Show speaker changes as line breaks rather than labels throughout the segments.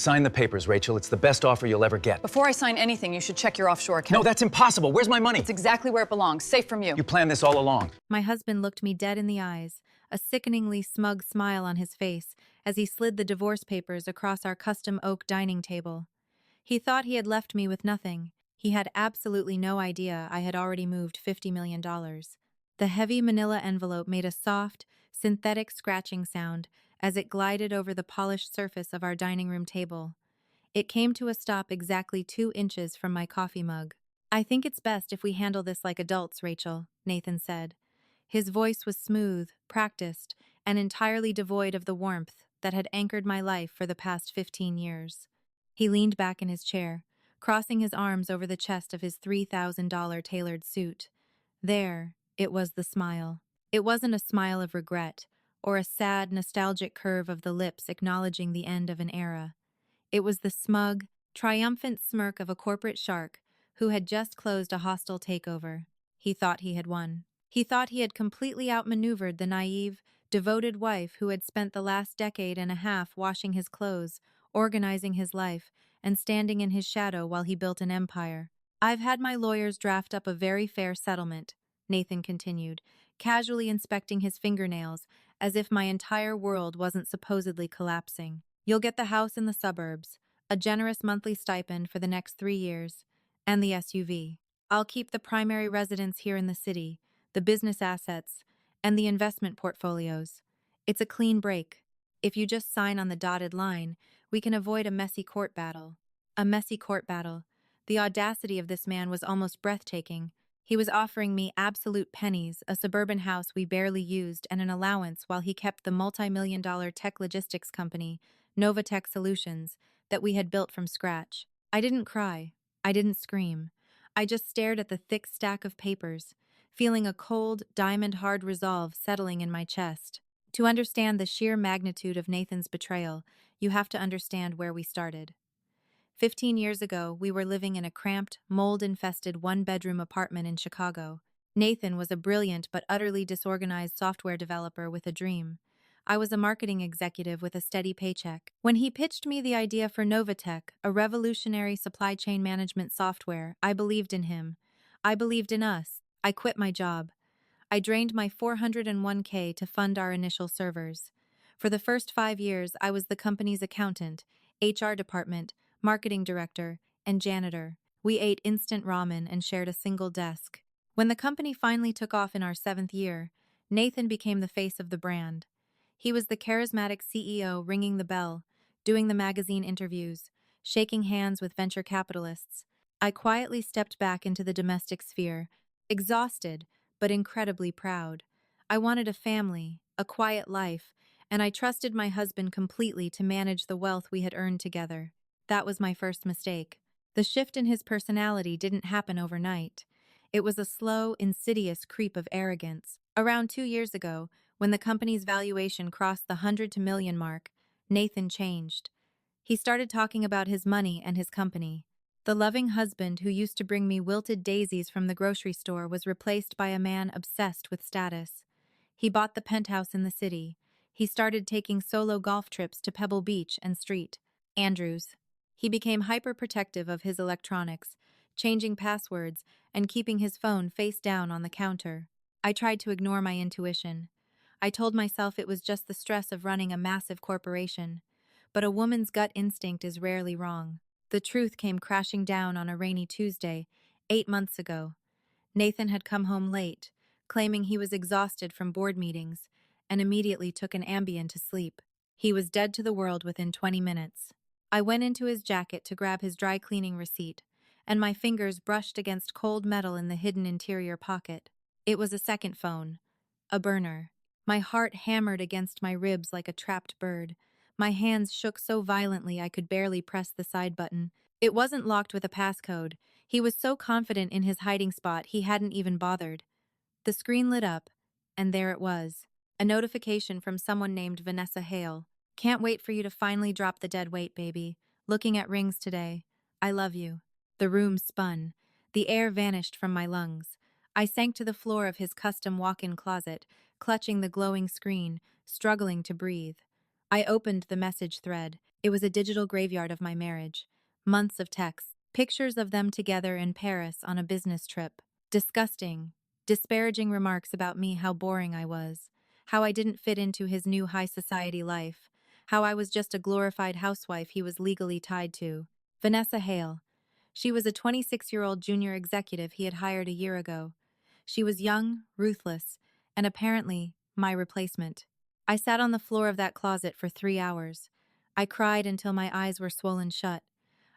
Sign the papers, Rachel. It's the best offer you'll ever get.
Before I sign anything, you should check your offshore account.
No, that's impossible. Where's my money?
It's exactly where it belongs, safe from you.
You planned this all along.
My husband looked me dead in the eyes, a sickeningly smug smile on his face as he slid the divorce papers across our custom oak dining table. He thought he had left me with nothing. He had absolutely no idea I had already moved $50 million. The heavy manila envelope made a soft, synthetic scratching sound as it glided over the polished surface of our dining room table. It came to a stop exactly 2 inches from my coffee mug. "I think it's best if we handle this like adults, Rachel," Nathan said. His voice was smooth, practiced, and entirely devoid of the warmth that had anchored my life for the past 15 years. He leaned back in his chair, crossing his arms over the chest of his $3,000 tailored suit. There, it was the smile. It wasn't a smile of regret, or a sad, nostalgic curve of the lips acknowledging the end of an era. It was the smug, triumphant smirk of a corporate shark who had just closed a hostile takeover. He thought he had won. He thought he had completely outmaneuvered the naive, devoted wife who had spent the last decade and a half washing his clothes, organizing his life, and standing in his shadow while he built an empire. "I've had my lawyers draft up a very fair settlement," Nathan continued, casually inspecting his fingernails as if my entire world wasn't supposedly collapsing. "You'll get the house in the suburbs, a generous monthly stipend for the next 3 years, and the SUV. I'll keep the primary residence here in the city, the business assets, and the investment portfolios. It's a clean break. If you just sign on the dotted line, we can avoid a messy court battle." A messy court battle. The audacity of this man was almost breathtaking. He was offering me absolute pennies, a suburban house we barely used, and an allowance while he kept the multi-million-dollar tech logistics company, NovaTech Solutions, that we had built from scratch. I didn't cry. I didn't scream. I just stared at the thick stack of papers, feeling a cold, diamond-hard resolve settling in my chest. To understand the sheer magnitude of Nathan's betrayal, you have to understand where we started. 15 years ago, we were living in a cramped, mold-infested one-bedroom apartment in Chicago. Nathan was a brilliant but utterly disorganized software developer with a dream. I was a marketing executive with a steady paycheck. When he pitched me the idea for NovaTech, a revolutionary supply chain management software, I believed in him. I believed in us. I quit my job. I drained my 401k to fund our initial servers. For the first 5 years, I was the company's accountant, HR department, marketing director, and janitor. We ate instant ramen and shared a single desk. When the company finally took off in our 7th year, Nathan became the face of the brand. He was the charismatic CEO ringing the bell, doing the magazine interviews, shaking hands with venture capitalists. I quietly stepped back into the domestic sphere, exhausted, but incredibly proud. I wanted a family, a quiet life, and I trusted my husband completely to manage the wealth we had earned together. That was my first mistake. The shift in his personality didn't happen overnight. It was a slow, insidious creep of arrogance. Around 2 years ago, when the company's valuation crossed the 100 to million mark, Nathan changed. He started talking about his money and his company. The loving husband who used to bring me wilted daisies from the grocery store was replaced by a man obsessed with status. He bought the penthouse in the city. He started taking solo golf trips to Pebble Beach and St. Andrews. He became hyper-protective of his electronics, changing passwords and keeping his phone face down on the counter. I tried to ignore my intuition. I told myself it was just the stress of running a massive corporation. But a woman's gut instinct is rarely wrong. The truth came crashing down on a rainy Tuesday, 8 months ago. Nathan had come home late, claiming he was exhausted from board meetings, and immediately took an Ambien to sleep. He was dead to the world within 20 minutes. I went into his jacket to grab his dry cleaning receipt, and my fingers brushed against cold metal in the hidden interior pocket. It was a second phone, a burner. My heart hammered against my ribs like a trapped bird. My hands shook so violently I could barely press the side button. It wasn't locked with a passcode. He was so confident in his hiding spot he hadn't even bothered. The screen lit up, and there it was. A notification from someone named Vanessa Hale. "Can't wait for you to finally drop the dead weight, baby. Looking at rings today. I love you." The room spun. The air vanished from my lungs. I sank to the floor of his custom walk-in closet, clutching the glowing screen, struggling to breathe. I opened the message thread. It was a digital graveyard of my marriage. Months of texts, pictures of them together in Paris on a business trip. Disgusting, disparaging remarks about me, how boring I was, how I didn't fit into his new high society life, how I was just a glorified housewife he was legally tied to. Vanessa Hale. She was a 26-year-old junior executive he had hired a year ago. She was young, ruthless, and apparently my replacement. I sat on the floor of that closet for 3 hours. I cried until my eyes were swollen shut.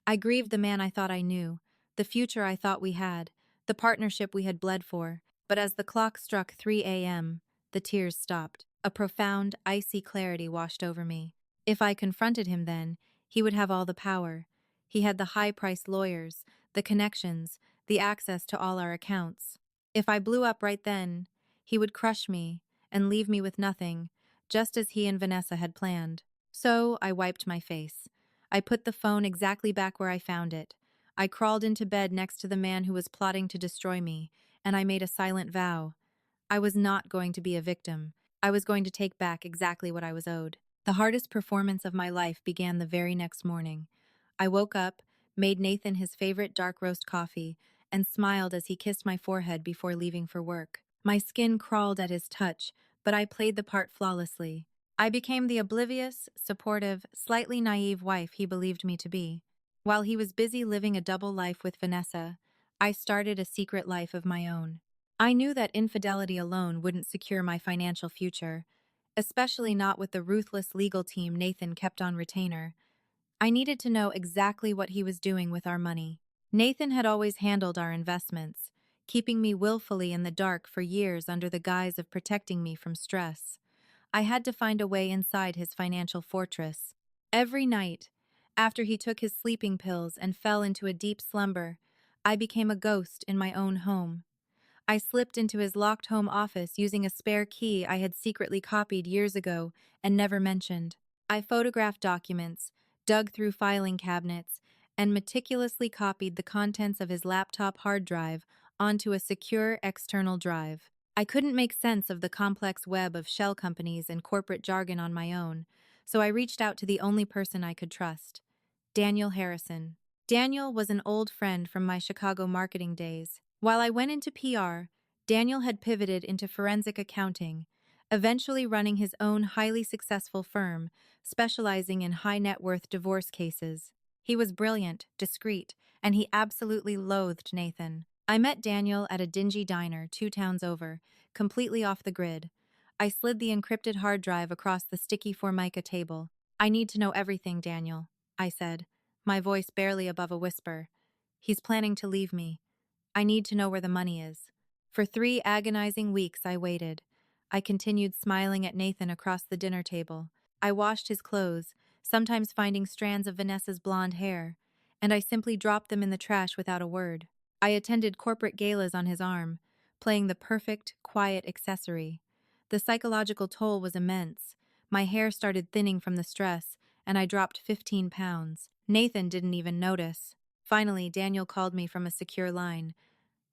I grieved the man I thought I knew, the future I thought we had, the partnership we had bled for. But as the clock struck 3 a.m., the tears stopped. A profound, icy clarity washed over me. If I confronted him then, he would have all the power. He had the high-priced lawyers, the connections, the access to all our accounts. If I blew up right then, he would crush me and leave me with nothing, just as he and Vanessa had planned. So I wiped my face. I put the phone exactly back where I found it. I crawled into bed next to the man who was plotting to destroy me, and I made a silent vow. I was not going to be a victim. I was going to take back exactly what I was owed. The hardest performance of my life began the very next morning. I woke up, made Nathan his favorite dark roast coffee, and smiled as he kissed my forehead before leaving for work. My skin crawled at his touch, but I played the part flawlessly. I became the oblivious, supportive, slightly naive wife he believed me to be. While he was busy living a double life with Vanessa, I started a secret life of my own. I knew that infidelity alone wouldn't secure my financial future, especially not with the ruthless legal team Nathan kept on retainer. I needed to know exactly what he was doing with our money. Nathan had always handled our investments, keeping me willfully in the dark for years under the guise of protecting me from stress. I had to find a way inside his financial fortress. Every night, after he took his sleeping pills and fell into a deep slumber, I became a ghost in my own home. I slipped into his locked home office using a spare key I had secretly copied years ago and never mentioned. I photographed documents, dug through filing cabinets, and meticulously copied the contents of his laptop hard drive onto a secure external drive. I couldn't make sense of the complex web of shell companies and corporate jargon on my own, so I reached out to the only person I could trust, Daniel Harrison. Daniel was an old friend from my Chicago marketing days. While I went into PR, Daniel had pivoted into forensic accounting, eventually running his own highly successful firm, specializing in high net worth divorce cases. He was brilliant, discreet, and he absolutely loathed Nathan. I met Daniel at a dingy diner 2 towns over, completely off the grid. I slid the encrypted hard drive across the sticky Formica table. "I need to know everything, Daniel," I said, my voice barely above a whisper. "He's planning to leave me. I need to know where the money is." For 3 agonizing weeks I waited. I continued smiling at Nathan across the dinner table. I washed his clothes, sometimes finding strands of Vanessa's blonde hair, and I simply dropped them in the trash without a word. I attended corporate galas on his arm, playing the perfect, quiet accessory. The psychological toll was immense. My hair started thinning from the stress, and I dropped 15 pounds. Nathan didn't even notice. Finally, Daniel called me from a secure line.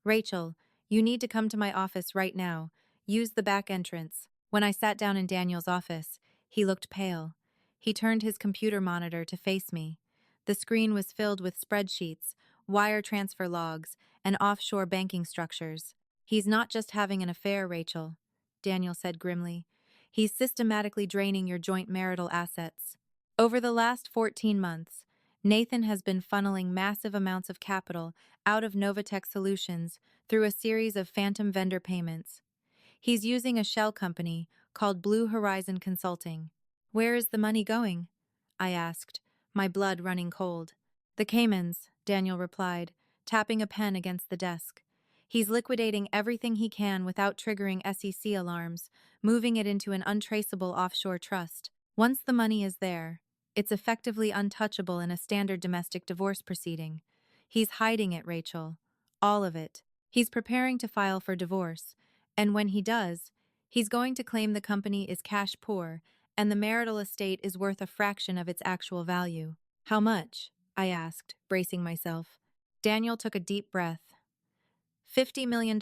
"Rachel, you need to come to my office right now. Use the back entrance." When I sat down in Daniel's office, he looked pale. He turned his computer monitor to face me. The screen was filled with spreadsheets, wire transfer logs, and offshore banking structures. "He's not just having an affair, Rachel," Daniel said grimly. "He's systematically draining your joint marital assets." Over the last 14 months, Nathan has been funneling massive amounts of capital out of NovaTech Solutions through a series of phantom vendor payments. He's using a shell company called Blue Horizon Consulting. "Where is the money going?" I asked, my blood running cold. "The Caymans," Daniel replied, tapping a pen against the desk. "He's liquidating everything he can without triggering SEC alarms, moving it into an untraceable offshore trust. Once the money is there, it's effectively untouchable in a standard domestic divorce proceeding. He's hiding it, Rachel. All of it. He's preparing to file for divorce, and when he does, he's going to claim the company is cash poor and the marital estate is worth a fraction of its actual value." "How much?" I asked, bracing myself. Daniel took a deep breath. $50 million.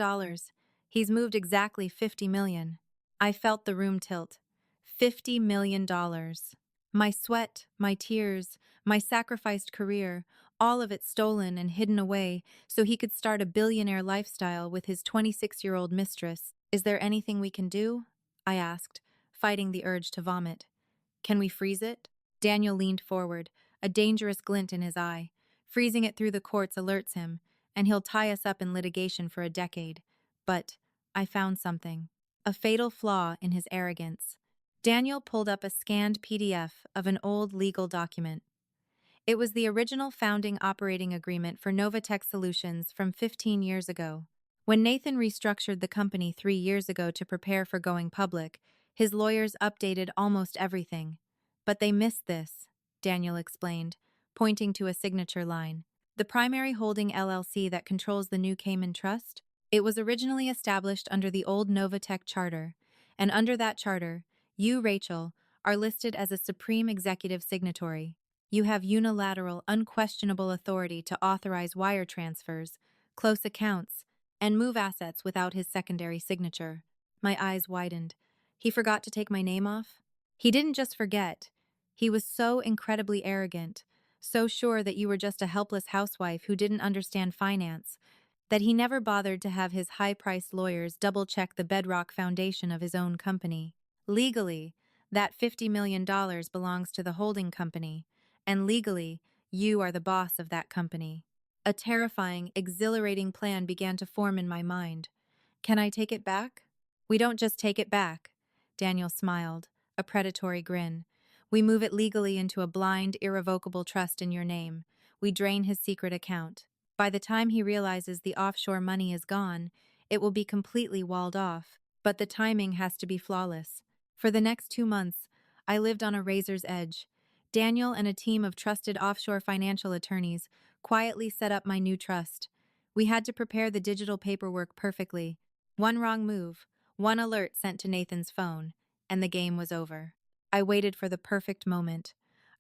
He's moved exactly $50 million. I felt the room tilt. $50 million. My sweat, my tears, my sacrificed career, all of it stolen and hidden away so he could start a billionaire lifestyle with his 26-year-old mistress. Is there anything we can do? I asked, fighting the urge to vomit. Can we freeze it? Daniel leaned forward, a dangerous glint in his eye. Freezing it through the courts alerts him, and he'll tie us up in litigation for a decade. But I found something. A fatal flaw in his arrogance. Daniel pulled up a scanned PDF of an old legal document. It was the original founding operating agreement for NovaTech Solutions from 15 years ago. When Nathan restructured the company 3 years ago to prepare for going public, his lawyers updated almost everything. But they missed this, Daniel explained, pointing to a signature line. The primary holding LLC that controls the new Cayman Trust? It was originally established under the old NovaTech charter, and under that charter, you, Rachel, are listed as a supreme executive signatory. You have unilateral, unquestionable authority to authorize wire transfers, close accounts, and move assets without his secondary signature. My eyes widened. He forgot to take my name off? He didn't just forget. He was so incredibly arrogant, so sure that you were just a helpless housewife who didn't understand finance, that he never bothered to have his high-priced lawyers double-check the bedrock foundation of his own company. Legally, that $50 million belongs to the holding company, and legally, you are the boss of that company. A terrifying, exhilarating plan began to form in my mind. Can I take it back? We don't just take it back. Daniel smiled, a predatory grin. We move it legally into a blind, irrevocable trust in your name. We drain his secret account. By the time he realizes the offshore money is gone, it will be completely walled off. But the timing has to be flawless. For the next 2 months, I lived on a razor's edge. Daniel and a team of trusted offshore financial attorneys quietly set up my new trust. We had to prepare the digital paperwork perfectly. One wrong move, one alert sent to Nathan's phone, and the game was over. I waited for the perfect moment.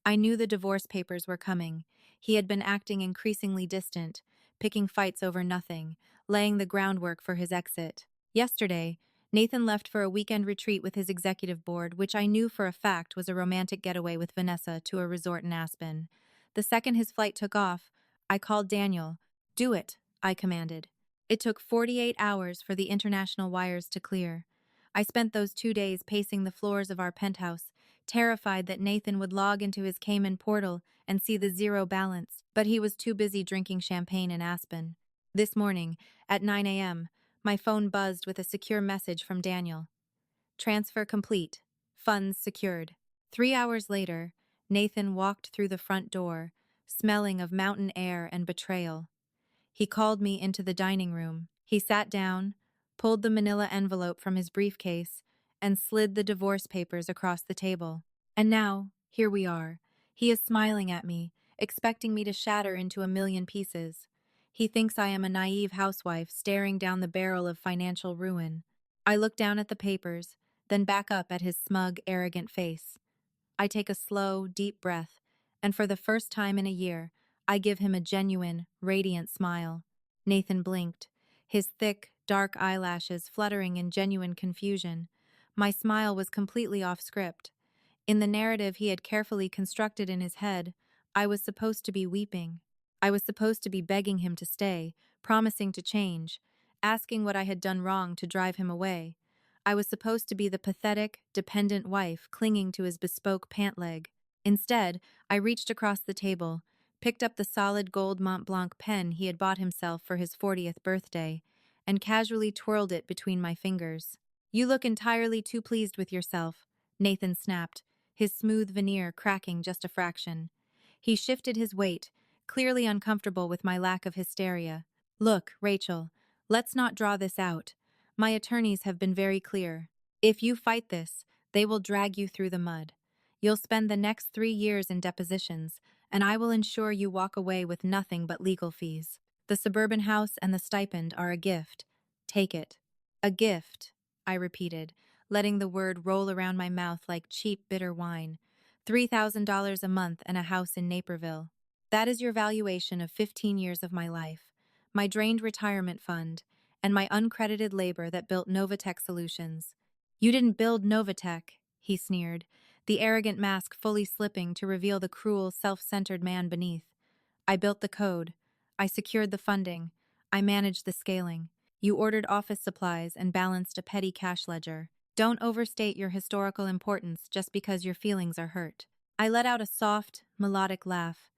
I knew the divorce papers were coming. He had been acting increasingly distant, picking fights over nothing, laying the groundwork for his exit. Yesterday, Nathan left for a weekend retreat with his executive board, which I knew for a fact was a romantic getaway with Vanessa to a resort in Aspen. The second his flight took off, I called Daniel. Do it, I commanded. It took 48 hours for the international wires to clear. I spent those 2 days pacing the floors of our penthouse, terrified that Nathan would log into his Cayman portal and see the zero balance, but he was too busy drinking champagne in Aspen. This morning, at 9 a.m., my phone buzzed with a secure message from Daniel. Transfer complete. Funds secured. 3 hours later, Nathan walked through the front door, smelling of mountain air and betrayal. He called me into the dining room. He sat down, pulled the manila envelope from his briefcase, and slid the divorce papers across the table. And now, here we are. He is smiling at me, expecting me to shatter into a million pieces. He thinks I am a naive housewife staring down the barrel of financial ruin. I look down at the papers, then back up at his smug, arrogant face. I take a slow, deep breath, and for the first time in a year, I give him a genuine, radiant smile. Nathan blinked, his thick, dark eyelashes fluttering in genuine confusion. My smile was completely off script. In the narrative he had carefully constructed in his head, I was supposed to be weeping. I was supposed to be begging him to stay, promising to change, asking what I had done wrong to drive him away. I was supposed to be the pathetic, dependent wife clinging to his bespoke pant leg. Instead, I reached across the table, picked up the solid gold Mont Blanc pen he had bought himself for his 40th birthday, and casually twirled it between my fingers. You look entirely too pleased with yourself, Nathan snapped, his smooth veneer cracking just a fraction. He shifted his weight, clearly uncomfortable with my lack of hysteria. Look, Rachel, let's not draw this out. My attorneys have been very clear. If you fight this, they will drag you through the mud. You'll spend the next 3 years in depositions, and I will ensure you walk away with nothing but legal fees. The suburban house and the stipend are a gift. Take it. A gift, I repeated, letting the word roll around my mouth like cheap, bitter wine. $3,000 a month and a house in Naperville. That is your valuation of 15 years of my life, my drained retirement fund, and my uncredited labor that built NovaTech Solutions. You didn't build NovaTech, he sneered. the arrogant mask fully slipping to reveal the cruel, self-centered man beneath. I built the code. I secured the funding. I managed the scaling. You ordered office supplies and balanced a petty cash ledger. Don't overstate your historical importance just because your feelings are hurt. I let out a soft, melodic laugh.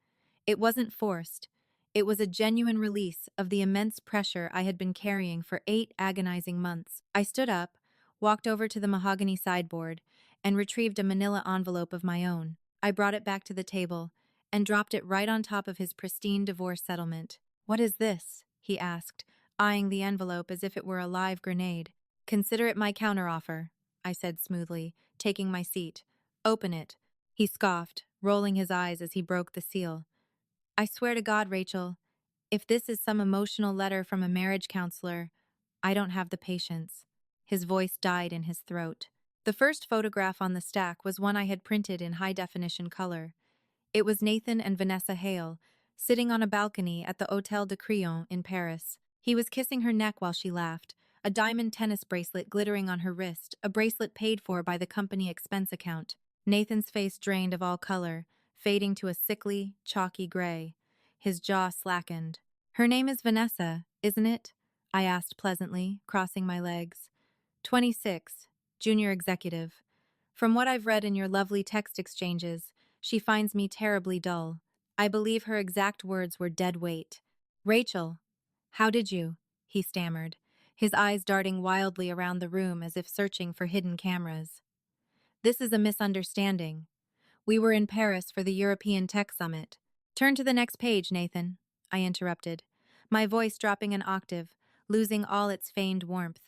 It wasn't forced. It was a genuine release of the immense pressure I had been carrying for 8 agonizing months. I stood up, walked over to the mahogany sideboard, and retrieved a manila envelope of my own. I brought it back to the table and dropped it right on top of his pristine divorce settlement. "What is this?" he asked, eyeing the envelope as if it were a live grenade. "Consider it my counteroffer," I said smoothly, taking my seat. "Open it." He scoffed, rolling his eyes as he broke the seal. "I swear to God, Rachel, if this is some emotional letter from a marriage counselor, I don't have the patience." His voice died in his throat. The first photograph on the stack was one I had printed in high-definition color. It was Nathan and Vanessa Hale, sitting on a balcony at the Hôtel de Crillon in Paris. He was kissing her neck while she laughed, a diamond tennis bracelet glittering on her wrist, a bracelet paid for by the company expense account. Nathan's face drained of all color, fading to a sickly, chalky gray. His jaw slackened. "Her name is Vanessa, isn't it?" I asked pleasantly, crossing my legs. 26, junior executive. From what I've read in your lovely text exchanges, she finds me terribly dull. I believe her exact words were dead weight. "Rachel, how did you?" he stammered, his eyes darting wildly around the room as if searching for hidden cameras. "This is a misunderstanding. We were in Paris for the European Tech Summit." "Turn to the next page, Nathan," I interrupted, my voice dropping an octave, losing all its feigned warmth.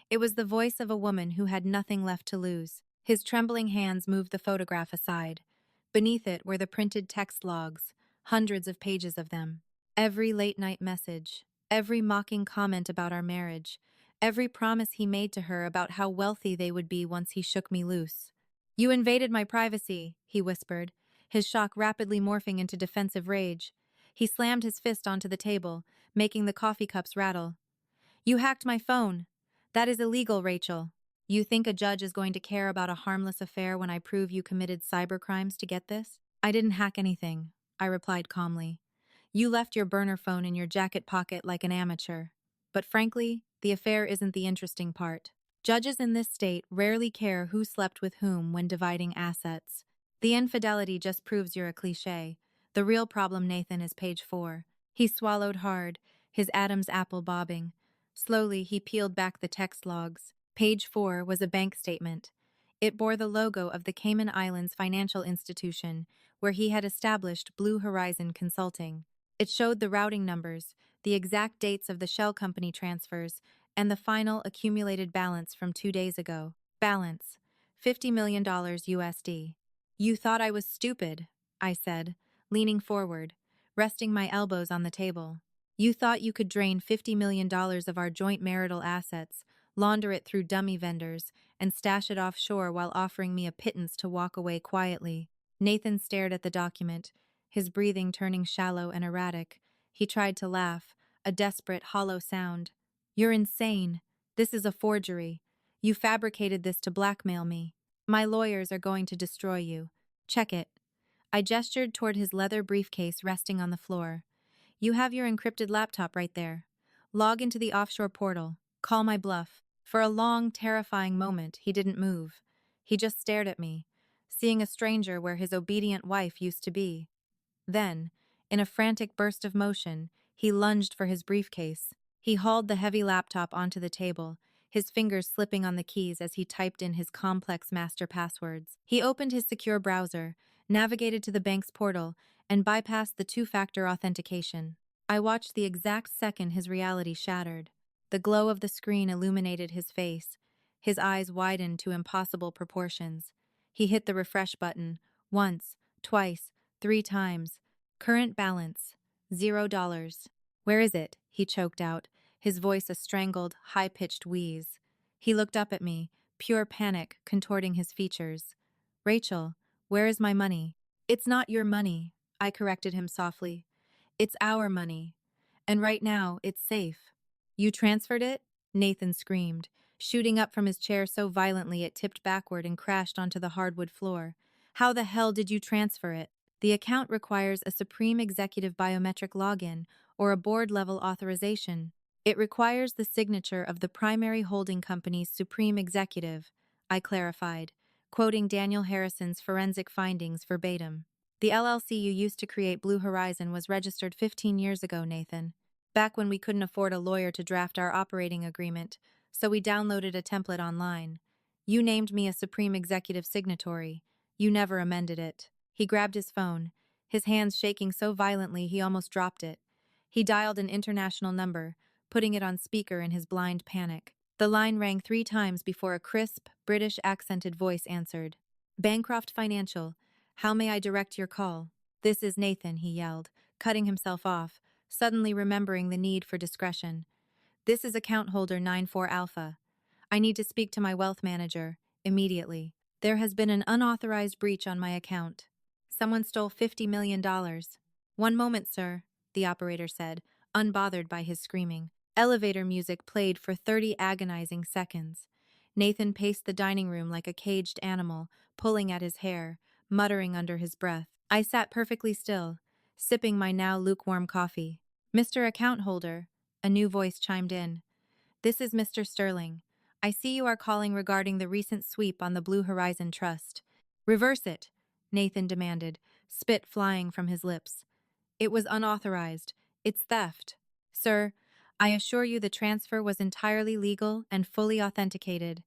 It was the voice of a woman who had nothing left to lose. His trembling hands moved the photograph aside. Beneath it were the printed text logs, hundreds of pages of them. Every late-night message, every mocking comment about our marriage, every promise he made to her about how wealthy they would be once he shook me loose. "You invaded my privacy," he whispered, his shock rapidly morphing into defensive rage. He slammed his fist onto the table, making the coffee cups rattle. "You hacked my phone. That is illegal, Rachel. You think a judge is going to care about a harmless affair when I prove you committed cybercrimes to get this?" "I didn't hack anything," I replied calmly. "You left your burner phone in your jacket pocket like an amateur. But frankly, the affair isn't the interesting part. Judges in this state rarely care who slept with whom when dividing assets. The infidelity just proves you're a cliché. The real problem, Nathan, is page 4. He swallowed hard, his Adam's apple bobbing. Slowly, he peeled back the text logs. Page 4 was a bank statement. It bore the logo of the Cayman Islands financial institution, where he had established Blue Horizon Consulting. It showed the routing numbers, the exact dates of the shell company transfers, and the final accumulated balance from 2 days ago. Balance, $50 million USD. "You thought I was stupid," I said, leaning forward, resting my elbows on the table. "You thought you could drain $50 million of our joint marital assets, launder it through dummy vendors, and stash it offshore while offering me a pittance to walk away quietly." Nathan stared at the document, his breathing turning shallow and erratic. He tried to laugh, a desperate, hollow sound. "You're insane. This is a forgery. You fabricated this to blackmail me. My lawyers are going to destroy you. Check it." I gestured toward his leather briefcase resting on the floor. "You have your encrypted laptop right there. Log into the offshore portal. Call my bluff." For a long, terrifying moment, he didn't move. He just stared at me, seeing a stranger where his obedient wife used to be. Then, in a frantic burst of motion, he lunged for his briefcase. He hauled the heavy laptop onto the table, his fingers slipping on the keys as he typed in his complex master passwords. He opened his secure browser, navigated to the bank's portal, and bypassed the two-factor authentication. I watched the exact second his reality shattered. The glow of the screen illuminated his face. His eyes widened to impossible proportions. He hit the refresh button, once, twice, 3 times. Current balance, $0. "Where is it?" he choked out, his voice a strangled, high-pitched wheeze. He looked up at me, pure panic contorting his features. "Rachel, where is my money?" "It's not your money," I corrected him softly. "It's our money. And right now, it's safe." "You transferred it?" Nathan screamed, shooting up from his chair so violently it tipped backward and crashed onto the hardwood floor. How the hell did you transfer it? The account requires a Supreme Executive biometric login or a board-level authorization. It requires the signature of the primary holding company's Supreme Executive, I clarified, quoting Daniel Harrison's forensic findings verbatim. The LLC you used to create Blue Horizon was registered 15 years ago, Nathan. Back when we couldn't afford a lawyer to draft our operating agreement, so we downloaded a template online. You named me a Supreme Executive signatory. You never amended it. He grabbed his phone, his hands shaking so violently he almost dropped it. He dialed an international number, putting it on speaker in his blind panic. The line rang 3 times before a crisp, British-accented voice answered. Bancroft Financial, how may I direct your call? This is Nathan, he yelled, cutting himself off, suddenly remembering the need for discretion. This is account holder 94 Alpha. I need to speak to my wealth manager, immediately. There has been an unauthorized breach on my account. Someone stole $50 million. One moment, sir, the operator said, unbothered by his screaming. Elevator music played for 30 agonizing seconds. Nathan paced the dining room like a caged animal, pulling at his hair, muttering under his breath. I sat perfectly still, sipping my now lukewarm coffee. Mr. Account Holder, a new voice chimed in. This is Mr. Sterling. I see you are calling regarding the recent sweep on the Blue Horizon Trust. Reverse it, Nathan demanded, spit flying from his lips. It was unauthorized. It's theft. Sir, I assure you the transfer was entirely legal and fully authenticated.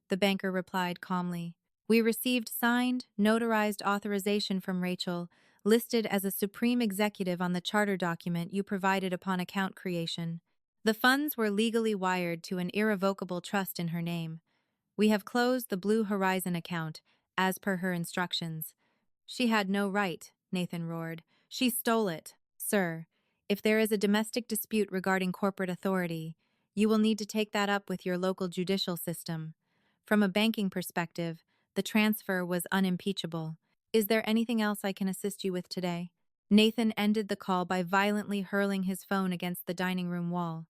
The banker replied calmly. We received signed, notarized authorization from Rachel, listed as a supreme executive on the charter document you provided upon account creation. The funds were legally wired to an irrevocable trust in her name. We have closed the Blue Horizon account, as per her instructions. She had no right, Nathan roared. She stole it. Sir, if there is a domestic dispute regarding corporate authority, you will need to take that up with your local judicial system. From a banking perspective, the transfer was unimpeachable. Is there anything else I can assist you with today? Nathan ended the call by violently hurling his phone against the dining room wall.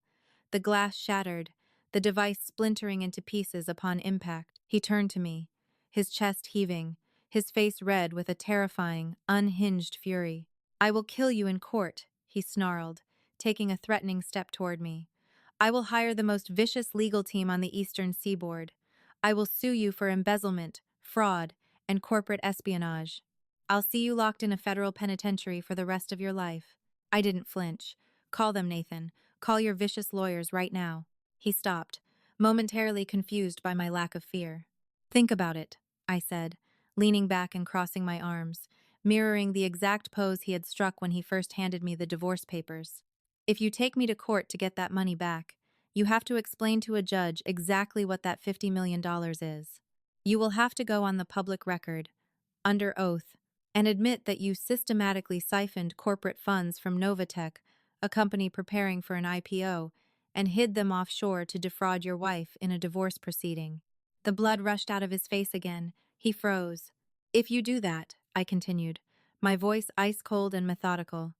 The glass shattered, the device splintering into pieces upon impact. He turned to me, his chest heaving, his face red with a terrifying, unhinged fury. I will kill you in court, he snarled, taking a threatening step toward me. I will hire the most vicious legal team on the eastern seaboard. I will sue you for embezzlement, fraud, and corporate espionage. I'll see you locked in a federal penitentiary for the rest of your life. I didn't flinch. Call them, Nathan. Call your vicious lawyers right now. He stopped, momentarily confused by my lack of fear. Think about it, I said, leaning back and crossing my arms, mirroring the exact pose he had struck when he first handed me the divorce papers. If you take me to court to get that money back, you have to explain to a judge exactly what that $50 million is. You will have to go on the public record, under oath, and admit that you systematically siphoned corporate funds from NovaTech, a company preparing for an IPO, and hid them offshore to defraud your wife in a divorce proceeding. The blood rushed out of his face again. He froze. If you do that, I continued, my voice ice-cold and methodical,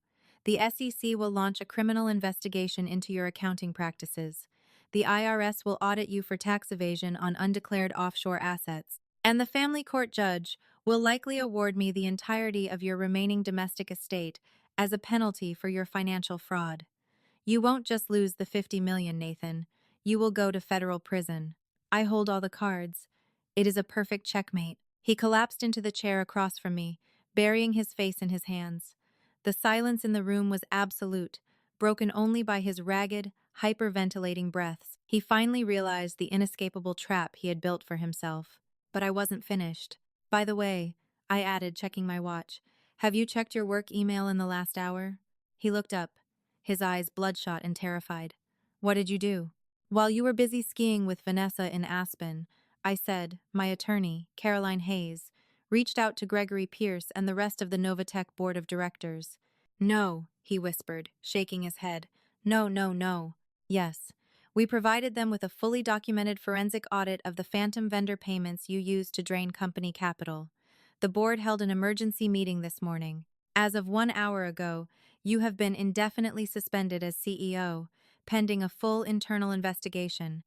the SEC will launch a criminal investigation into your accounting practices. The IRS will audit you for tax evasion on undeclared offshore assets. And the family court judge will likely award me the entirety of your remaining domestic estate as a penalty for your financial fraud. You won't just lose the $50 million, Nathan. You will go to federal prison. I hold all the cards. It is a perfect checkmate. He collapsed into the chair across from me, burying his face in his hands. The silence in the room was absolute, broken only by his ragged, hyperventilating breaths. He finally realized the inescapable trap he had built for himself. But I wasn't finished. By the way, I added, checking my watch, have you checked your work email in the last hour? He looked up, his eyes bloodshot and terrified. What did you do? While you were busy skiing with Vanessa in Aspen, I said, my attorney, Caroline Hayes, reached out to Gregory Pierce and the rest of the NovaTech board of directors. No, he whispered, shaking his head. No, no, no. Yes. We provided them with a fully documented forensic audit of the phantom vendor payments you used to drain company capital. The board held an emergency meeting this morning. As of 1 hour ago, you have been indefinitely suspended as CEO, pending a full internal investigation.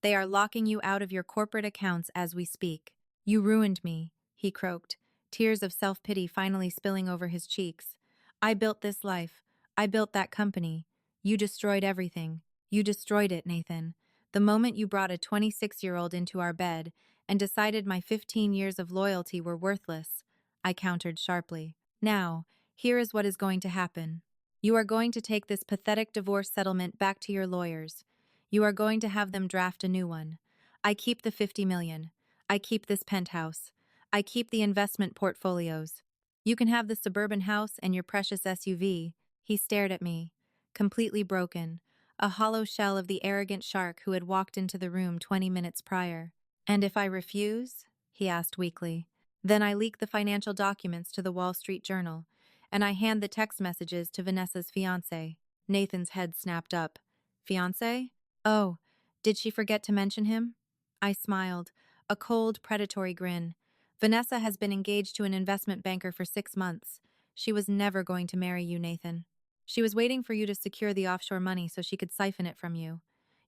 They are locking you out of your corporate accounts as we speak. You ruined me, he croaked, tears of self-pity finally spilling over his cheeks. I built this life. I built that company. You destroyed everything. You destroyed it, Nathan. The moment you brought a 26-year-old into our bed and decided my 15 years of loyalty were worthless, I countered sharply. Now, here is what is going to happen. You are going to take this pathetic divorce settlement back to your lawyers. You are going to have them draft a new one. I keep the 50 million. I keep this penthouse. I keep the investment portfolios. You can have the suburban house and your precious SUV. He stared at me, completely broken, a hollow shell of the arrogant shark who had walked into the room 20 minutes prior. And if I refuse? He asked weakly. Then I leak the financial documents to the Wall Street Journal, and I hand the text messages to Vanessa's fiancé. Nathan's head snapped up. Fiancé? Oh, did she forget to mention him? I smiled, a cold, predatory grin. Vanessa has been engaged to an investment banker for 6 months. She was never going to marry you, Nathan. She was waiting for you to secure the offshore money so she could siphon it from you.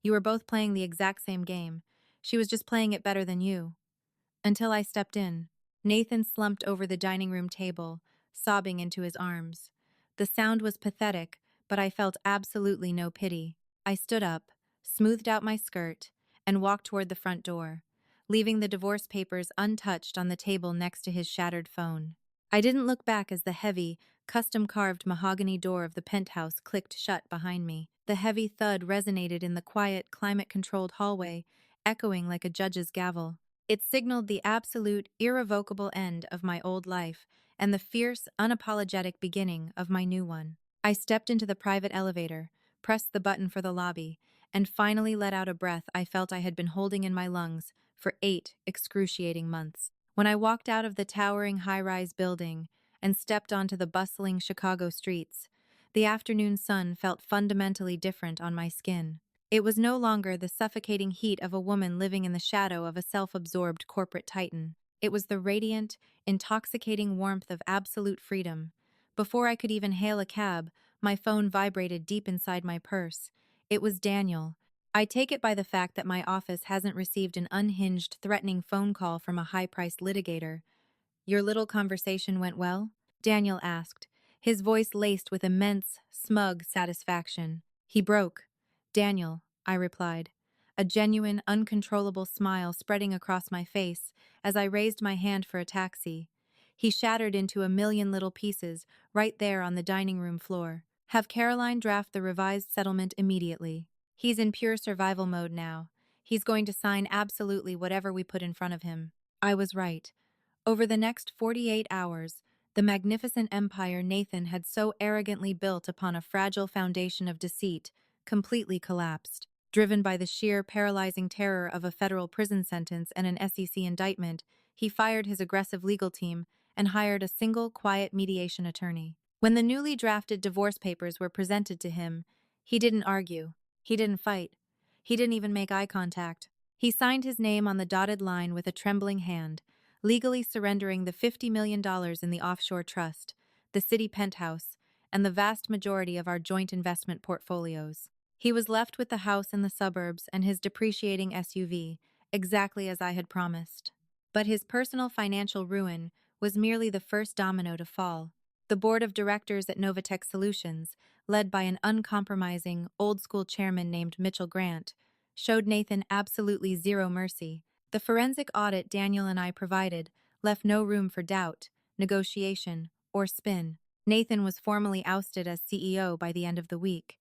You were both playing the exact same game. She was just playing it better than you. Until I stepped in. Nathan slumped over the dining room table, sobbing into his arms. The sound was pathetic, but I felt absolutely no pity. I stood up, smoothed out my skirt, and walked toward the front door, leaving the divorce papers untouched on the table next to his shattered phone. I didn't look back as the heavy, custom-carved mahogany door of the penthouse clicked shut behind me. The heavy thud resonated in the quiet, climate-controlled hallway, echoing like a judge's gavel. It signaled the absolute, irrevocable end of my old life and the fierce, unapologetic beginning of my new one. I stepped into the private elevator, pressed the button for the lobby, and finally let out a breath I felt I had been holding in my lungs for 8 excruciating months. When I walked out of the towering high-rise building and stepped onto the bustling Chicago streets, the afternoon sun felt fundamentally different on my skin. It was no longer the suffocating heat of a woman living in the shadow of a self-absorbed corporate titan. It was the radiant, intoxicating warmth of absolute freedom. Before I could even hail a cab, my phone vibrated deep inside my purse. It was Daniel. I take it by the fact that my office hasn't received an unhinged, threatening phone call from a high-priced litigator. Your little conversation went well? Daniel asked, his voice laced with immense, smug satisfaction. He broke. Daniel, I replied, a genuine, uncontrollable smile spreading across my face as I raised my hand for a taxi. He shattered into a million little pieces right there on the dining room floor. Have Caroline draft the revised settlement immediately. He's in pure survival mode now. He's going to sign absolutely whatever we put in front of him. I was right. Over the next 48 hours, the magnificent empire Nathan had so arrogantly built upon a fragile foundation of deceit completely collapsed. Driven by the sheer paralyzing terror of a federal prison sentence and an SEC indictment, he fired his aggressive legal team and hired a single, quiet mediation attorney. When the newly drafted divorce papers were presented to him, he didn't argue. He didn't fight. He didn't even make eye contact. He signed his name on the dotted line with a trembling hand, legally surrendering the $50 million in the offshore trust, the city penthouse, and the vast majority of our joint investment portfolios. He was left with the house in the suburbs and his depreciating SUV, exactly as I had promised. But his personal financial ruin was merely the first domino to fall. The board of directors at NovaTech Solutions, led by an uncompromising, old-school chairman named Mitchell Grant, showed Nathan absolutely zero mercy. The forensic audit Daniel and I provided left no room for doubt, negotiation, or spin. Nathan was formally ousted as CEO by the end of the week.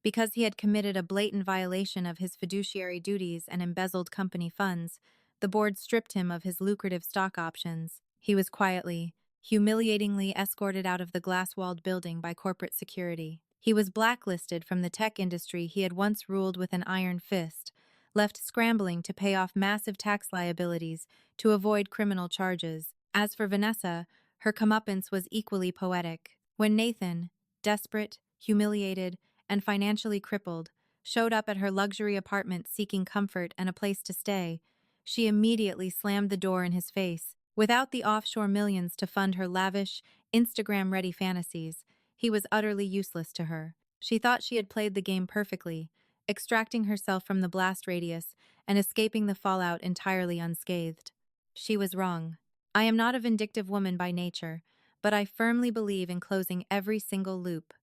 Because he had committed a blatant violation of his fiduciary duties and embezzled company funds, the board stripped him of his lucrative stock options. He was quietly, humiliatingly escorted out of the glass-walled building by corporate security. He was blacklisted from the tech industry he had once ruled with an iron fist, left scrambling to pay off massive tax liabilities to avoid criminal charges. As for Vanessa, her comeuppance was equally poetic. When Nathan, desperate, humiliated, and financially crippled, showed up at her luxury apartment seeking comfort and a place to stay, she immediately slammed the door in his face. Without the offshore millions to fund her lavish, Instagram-ready fantasies, he was utterly useless to her. She thought she had played the game perfectly, extracting herself from the blast radius and escaping the fallout entirely unscathed. She was wrong. I am not a vindictive woman by nature, but I firmly believe in closing every single loop.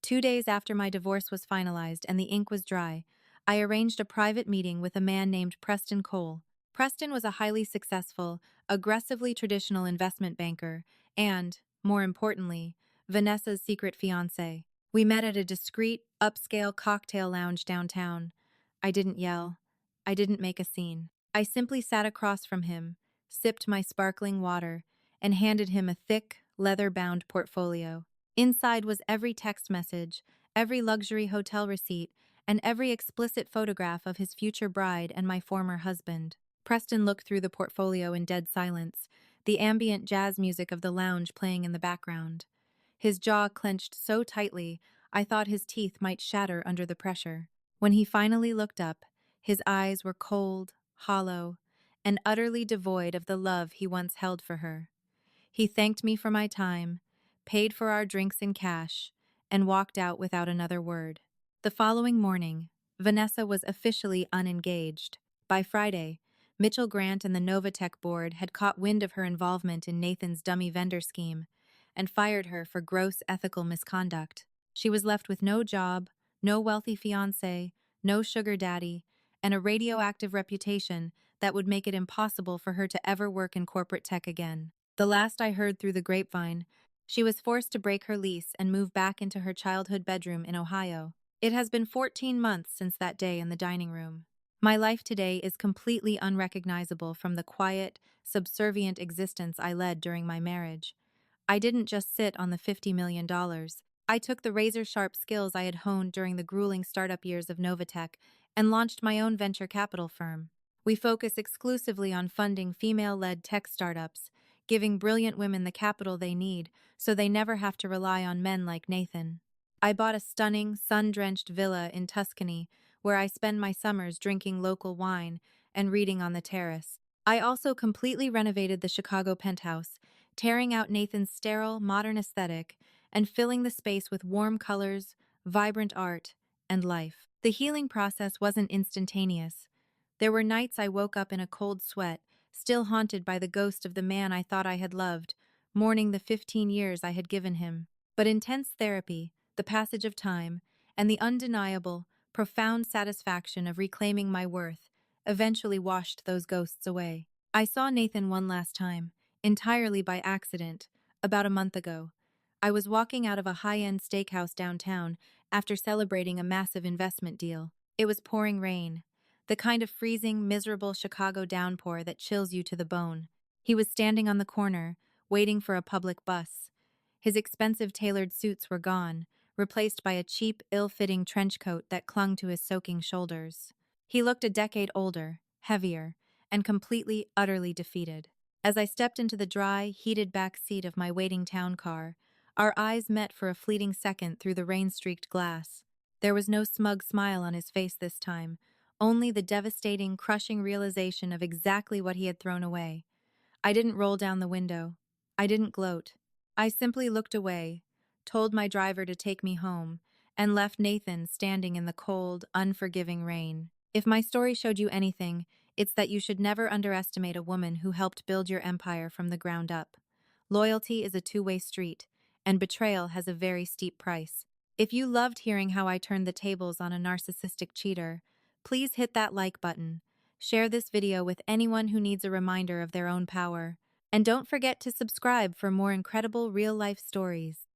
2 days after my divorce was finalized and the ink was dry, I arranged a private meeting with a man named Preston Cole. Preston was a highly successful, aggressively traditional investment banker and, more importantly, Vanessa's secret fiancé. We met at a discreet, upscale cocktail lounge downtown. I didn't yell. I didn't make a scene. I simply sat across from him, sipped my sparkling water, and handed him a thick, leather-bound portfolio. Inside was every text message, every luxury hotel receipt, and every explicit photograph of his future bride and my former husband. Preston looked through the portfolio in dead silence, the ambient jazz music of the lounge playing in the background. His jaw clenched so tightly, I thought his teeth might shatter under the pressure. When he finally looked up, his eyes were cold, hollow, and utterly devoid of the love he once held for her. He thanked me for my time, paid for our drinks in cash, and walked out without another word. The following morning, Vanessa was officially unengaged. By Friday, Mitchell Grant and the NovaTech board had caught wind of her involvement in Nathan's dummy vendor scheme and fired her for gross ethical misconduct. She was left with no job, no wealthy fiancé, no sugar daddy, and a radioactive reputation that would make it impossible for her to ever work in corporate tech again. The last I heard through the grapevine, she was forced to break her lease and move back into her childhood bedroom in Ohio. It has been 14 months since that day in the dining room. My life today is completely unrecognizable from the quiet, subservient existence I led during my marriage. I didn't just sit on the $50 million. I took the razor-sharp skills I had honed during the grueling startup years of NovaTech and launched my own venture capital firm. We focus exclusively on funding female-led tech startups, giving brilliant women the capital they need so they never have to rely on men like Nathan. I bought a stunning, sun-drenched villa in Tuscany where I spend my summers drinking local wine and reading on the terrace. I also completely renovated the Chicago penthouse, tearing out Nathan's sterile, modern aesthetic and filling the space with warm colors, vibrant art, and life. The healing process wasn't instantaneous. There were nights I woke up in a cold sweat, still haunted by the ghost of the man I thought I had loved, mourning the 15 years I had given him. But intense therapy, the passage of time, and the undeniable, profound satisfaction of reclaiming my worth eventually washed those ghosts away. I saw Nathan one last time, entirely by accident, about a month ago. I was walking out of a high-end steakhouse downtown after celebrating a massive investment deal. It was pouring rain, the kind of freezing, miserable Chicago downpour that chills you to the bone. He was standing on the corner, waiting for a public bus. His expensive tailored suits were gone, replaced by a cheap, ill-fitting trench coat that clung to his soaking shoulders. He looked a decade older, heavier, and completely, utterly defeated. As I stepped into the dry, heated back seat of my waiting town car, our eyes met for a fleeting second through the rain-streaked glass. There was no smug smile on his face this time, only the devastating, crushing realization of exactly what he had thrown away. I didn't roll down the window. I didn't gloat. I simply looked away, told my driver to take me home, and left Nathan standing in the cold, unforgiving rain. If my story showed you anything, it's that you should never underestimate a woman who helped build your empire from the ground up. Loyalty is a two-way street, and betrayal has a very steep price. If you loved hearing how I turned the tables on a narcissistic cheater, please hit that like button. Share this video with anyone who needs a reminder of their own power. And don't forget to subscribe for more incredible real-life stories.